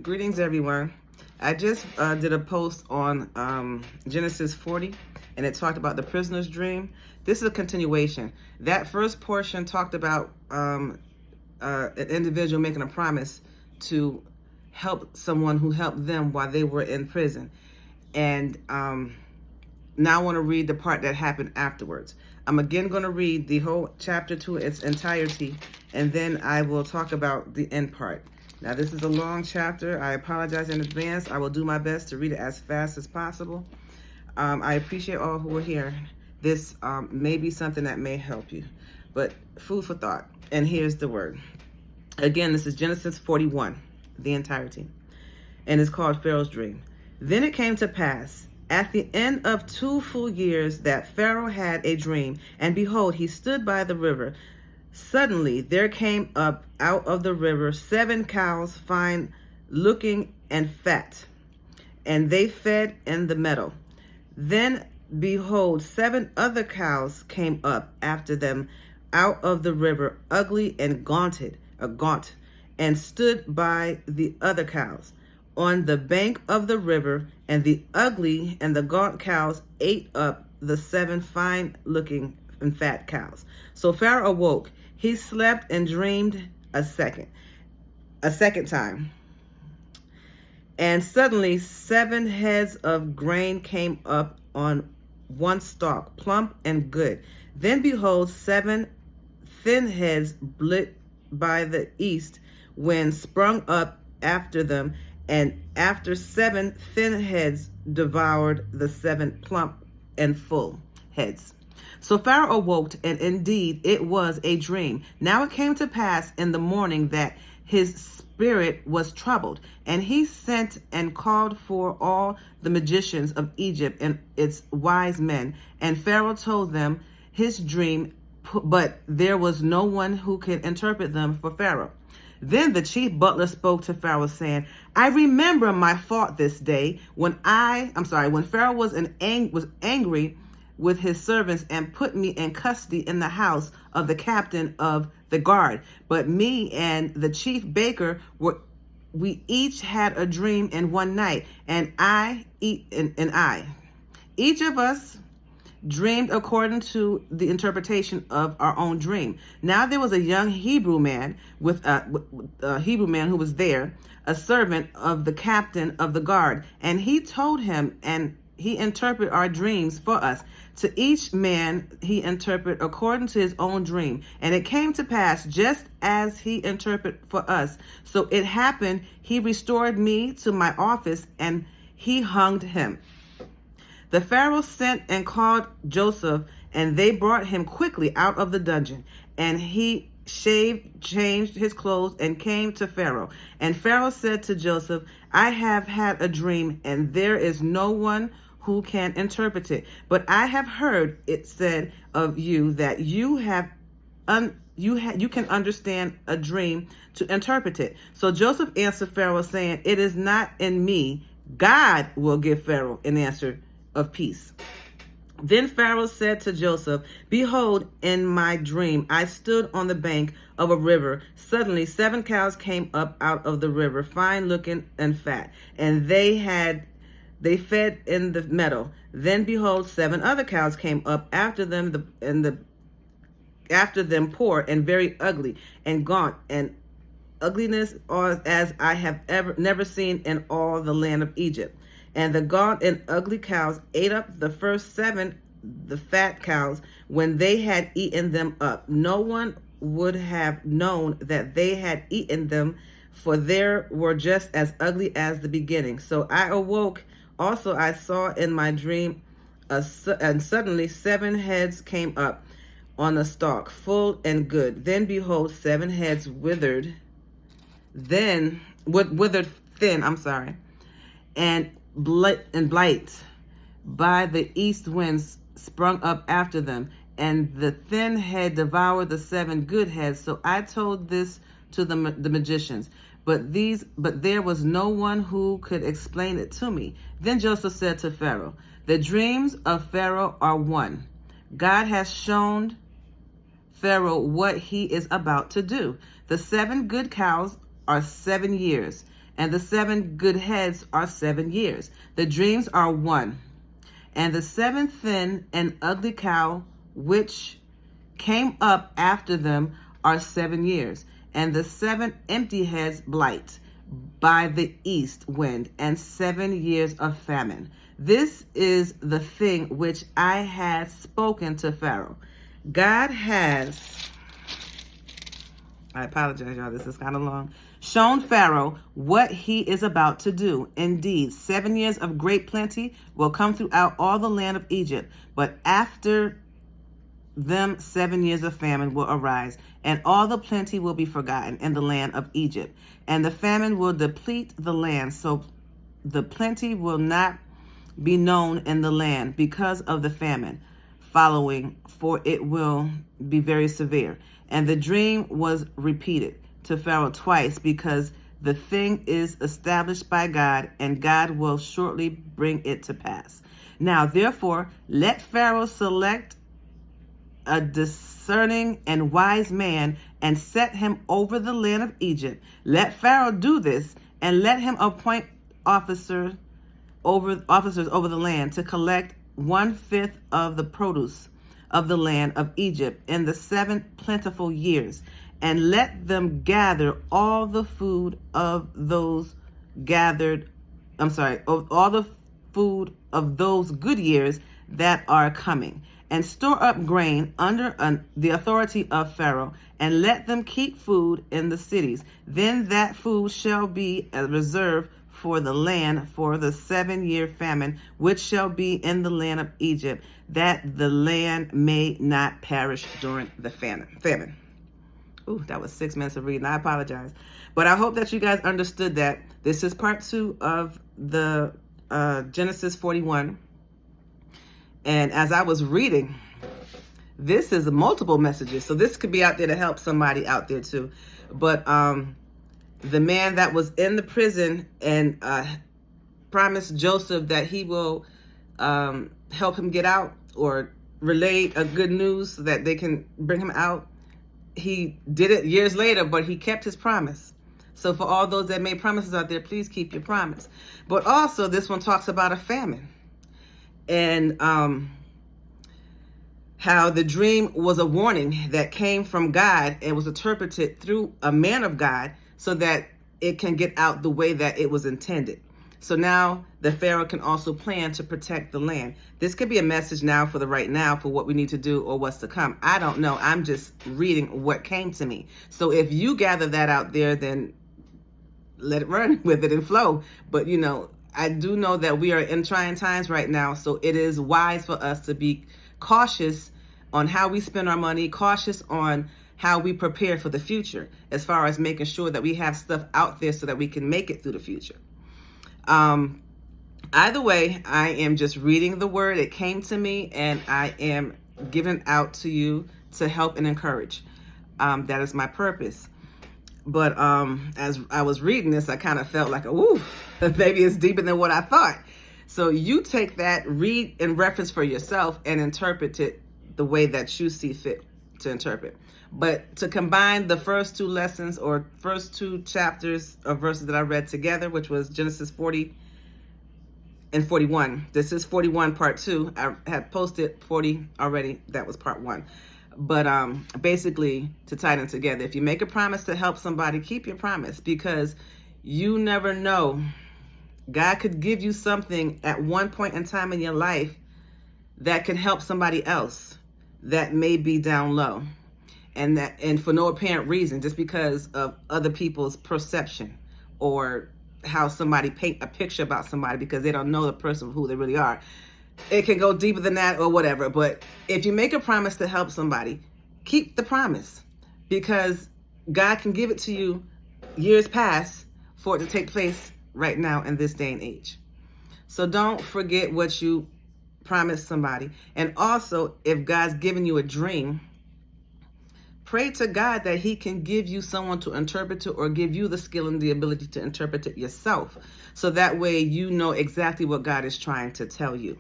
Greetings, everyone. I just did a post on Genesis 40, and it talked about the prisoner's dream. This is a continuation. That first portion talked about an individual making a promise to help someone who helped them while they were in prison. And now I want to read the part that happened afterwards. I'm again going to read the whole chapter to its entirety, and then I will talk about the end part. Now, this is a long chapter. I apologize in advance. I will do my best to read it as fast as possible. I appreciate all who are here. This may be something that may help you, but food for thought. And here's the word. Again, this is Genesis 41, the entirety, and it's called Pharaoh's Dream. Then it came to pass at the end of 2 full years that Pharaoh had a dream, and behold, he stood by the river. Suddenly there came up out of the river 7 cows, fine looking and fat, and they fed in the meadow. Then behold, 7 other cows came up after them out of the river, ugly and gaunt, and stood by the other cows on the bank of the river, and the ugly and the gaunt cows ate up the 7 fine looking and fat cows. So Pharaoh awoke. He slept and dreamed a second time. And suddenly 7 heads of grain came up on one stalk, plump and good. Then behold, 7 thin heads split by the east wind sprung up after them, and after 7 thin heads devoured the 7 plump and full heads. So Pharaoh awoke, and indeed it was a dream. Now it came to pass in the morning that his spirit was troubled, and he sent and called for all the magicians of Egypt and its wise men. And Pharaoh told them his dream, but there was no one who could interpret them for Pharaoh. Then the chief butler spoke to Pharaoh, saying, I remember my fault this day when Pharaoh was angry with his servants and put me in custody in the house of the captain of the guard. But me and the chief baker we each had a dream in one night, and each of us dreamed according to the interpretation of our own dream. Now there was a young Hebrew man who was there, a servant of the captain of the guard, and he told him, and he interpreted our dreams for us. To each man he interpreted according to his own dream. And it came to pass just as he interpreted for us. So it happened, he restored me to my office, and he hung him. The Pharaoh sent and called Joseph, and they brought him quickly out of the dungeon. And he shaved, changed his clothes, and came to Pharaoh. And Pharaoh said to Joseph, I have had a dream, and there is no one who can interpret it. But I have heard it said of you that you can understand a dream to interpret it. So Joseph answered Pharaoh, saying, It is not in me. God will give Pharaoh an answer of peace. Then Pharaoh said to Joseph, Behold, in my dream I stood on the bank of a river. Suddenly 7 cows came up out of the river, fine looking and fat, and they fed in the meadow. Then behold, 7 other cows came up after them, after them poor and very ugly and gaunt, and ugliness as I have never seen in all the land of Egypt. And the gaunt and ugly cows ate up the first 7, the fat cows, when they had eaten them up. No one would have known that they had eaten them, for they were just as ugly as the beginning. So I awoke. Also I saw in my dream, and suddenly 7 heads came up on a stalk, full and good. Then behold, 7 heads withered thin, and blight by the east winds sprung up after them, and the thin head devoured the 7 good heads. So I told this to the magicians, but there was no one who could explain it to me. Then Joseph said to Pharaoh, The dreams of Pharaoh are one. God has shown Pharaoh what he is about to do. The 7 good cows are 7 years, and the 7 good heads are 7 years. The dreams are one. And the 7 thin and ugly cow which came up after them are 7 years. And the 7 empty heads blight by the east wind, and 7 years of famine. This is the thing which I had spoken to Pharaoh. God has, I apologize, y'all, this is kind of long, shown Pharaoh what he is about to do. Indeed, 7 years of great plenty will come throughout all the land of Egypt, but after them 7 years of famine will arise, and all the plenty will be forgotten in the land of Egypt. And the famine will deplete the land, so the plenty will not be known in the land because of the famine following, for it will be very severe. And the dream was repeated to Pharaoh twice, because the thing is established by God, and God will shortly bring it to pass. Now, therefore, let Pharaoh select a discerning and wise man and set him over the land of Egypt. Let Pharaoh do this, and let him appoint officers over the land to collect 1/5 of the produce of the land of Egypt in the 7 plentiful years, and let them gather all the food of those all the food of those good years that are coming, and store up grain under the authority of Pharaoh, and let them keep food in the cities. Then that food shall be a reserve for the land for the 7-year famine, which shall be in the land of Egypt, that the land may not perish during the famine. Ooh, that was 6 minutes of reading. I apologize. But I hope that you guys understood that this is part 2 of the Genesis 41. And as I was reading, this is multiple messages. So this could be out there to help somebody out there too. But the man that was in the prison and promised Joseph that he will help him get out, or relay a good news so that they can bring him out. He did it years later, but he kept his promise. So for all those that made promises out there, please keep your promise. But also this one talks about a famine, and how the dream was a warning that came from God and was interpreted through a man of God so that it can get out the way that it was intended. So now the Pharaoh can also plan to protect the land. This could be a message now for the right now for what we need to do or what's to come. I don't know. I'm just reading what came to me. So if you gather that out there, then let it run with it and flow. But, you know, I do know that we are in trying times right now. So it is wise for us to be cautious on how we spend our money, cautious on how we prepare for the future, as far as making sure that we have stuff out there so that we can make it through the future. Either way, I am just reading the word. It came to me, and I am giving it out to you to help and encourage. That is my purpose. But as I was reading this, I kind of felt like, ooh, maybe it's deeper than what I thought. So you take that, read in reference for yourself, and interpret it the way that you see fit to interpret. But to combine the first 2 lessons, or first 2 chapters of verses that I read together, which was Genesis 40 and 41. This is 41 part 2. I had posted 40 already. That was part 1. But basically, to tie them together, if you make a promise to help somebody, keep your promise, because you never know. God could give you something at one point in time in your life that can help somebody else that may be down low. And for no apparent reason, just because of other people's perception, or how somebody paint a picture about somebody because they don't know the person who they really are. It can go deeper than that or whatever. But if you make a promise to help somebody, keep the promise, because God can give it to you years past for it to take place right now in this day and age. So don't forget what you promised somebody. And also, if God's given you a dream, pray to God that he can give you someone to interpret it, or give you the skill and the ability to interpret it yourself. So that way you know exactly what God is trying to tell you.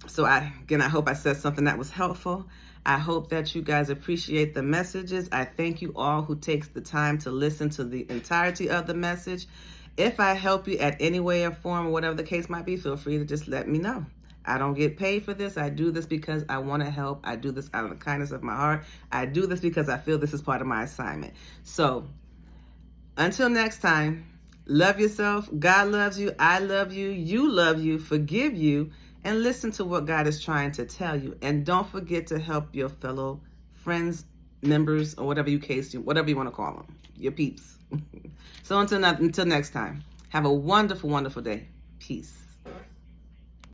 So I hope I said something that was helpful. I hope that you guys appreciate the messages. I thank you all who takes the time to listen to the entirety of the message. If I help you at any way or form, or whatever the case might be, feel free to just let me know. I don't get paid for this. I do this because I want to help. I do this out of the kindness of my heart. I do this because I feel this is part of my assignment. So until next time, love yourself. God loves you. I love you. You love you. Forgive you. And listen to what God is trying to tell you. And don't forget to help your fellow friends, members, or whatever you want to call them, your peeps. So until next time, have a wonderful, wonderful day. Peace.